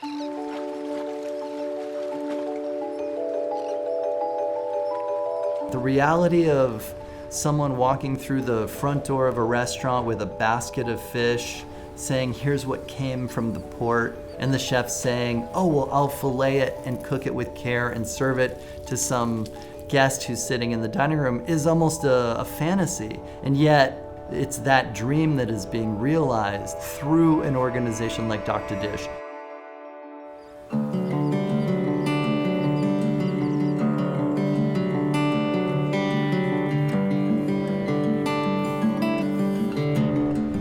The reality of someone walking through the front door of a restaurant with a basket of fish, saying, here's what came from the port, and the chef saying, oh, well, I'll fillet it and cook it with care and serve it to some guest who's sitting in the dining room, is almost a fantasy. And yet, it's that dream that is being realized through an organization like Dr. Dish.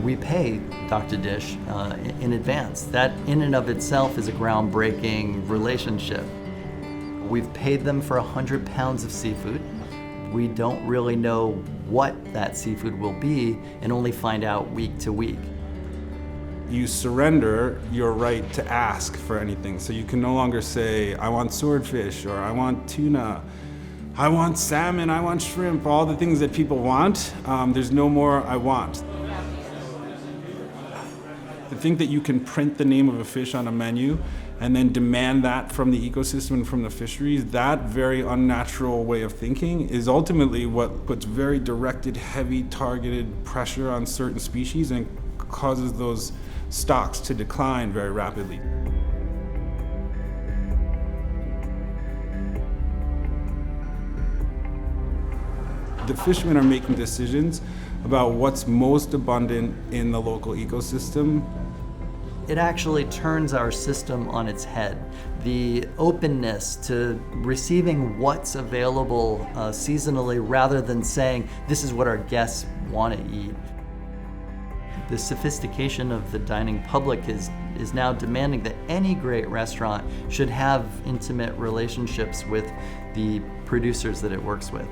We pay Dr. Dish in advance. That in and of itself is a groundbreaking relationship. We've paid them for 100 pounds of seafood. We don't really know what that seafood will be and only find out week to week. You surrender your right to ask for anything. So you can no longer say, I want swordfish, or I want tuna, I want salmon, I want shrimp, all the things that people want. There's no more I want. To think that you can print the name of a fish on a menu and then demand that from the ecosystem and from the fisheries, that very unnatural way of thinking is ultimately what puts very directed, heavy, targeted pressure on certain species and causes those stocks to decline very rapidly. The fishermen are making decisions about what's most abundant in the local ecosystem. It actually turns our system on its head. The openness to receiving what's available seasonally rather than saying, this is what our guests want to eat. The sophistication of the dining public is now demanding that any great restaurant should have intimate relationships with the producers that it works with.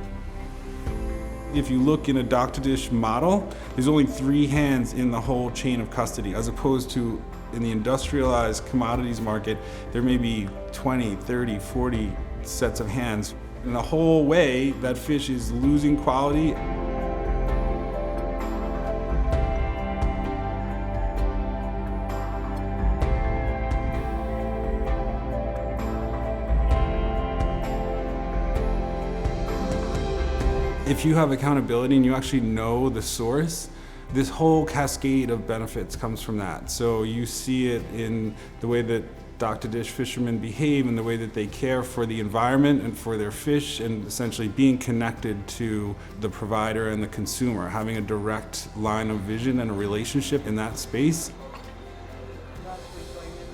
If you look in a Dr. Dish model, there's only 3 hands in the whole chain of custody, as opposed to in the industrialized commodities market, there may be 20, 30, 40 sets of hands. In the whole way, that fish is losing quality. If you have accountability and you actually know the source, this whole cascade of benefits comes from that. So you see it in the way that Dr. Dish fishermen behave and the way that they care for the environment and for their fish, and essentially being connected to the provider and the consumer, having a direct line of vision and a relationship in that space.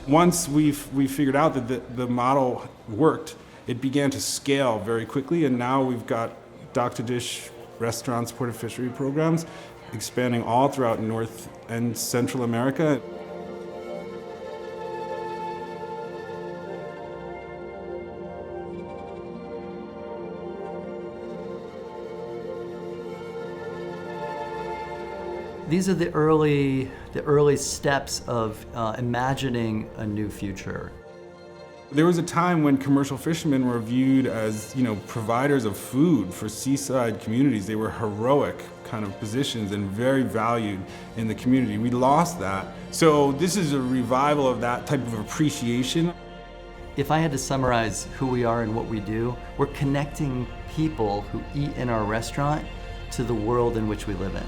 Once we figured out that the model worked, it began to scale very quickly, and now we've got Dr. Dish restaurant supported fishery programs expanding all throughout North and Central America. These are the early steps of imagining a new future. There was a time when commercial fishermen were viewed as, providers of food for seaside communities. They were heroic kind of positions and very valued in the community. We lost that. So this is a revival of that type of appreciation. If I had to summarize who we are and what we do, we're connecting people who eat in our restaurant to the world in which we live in.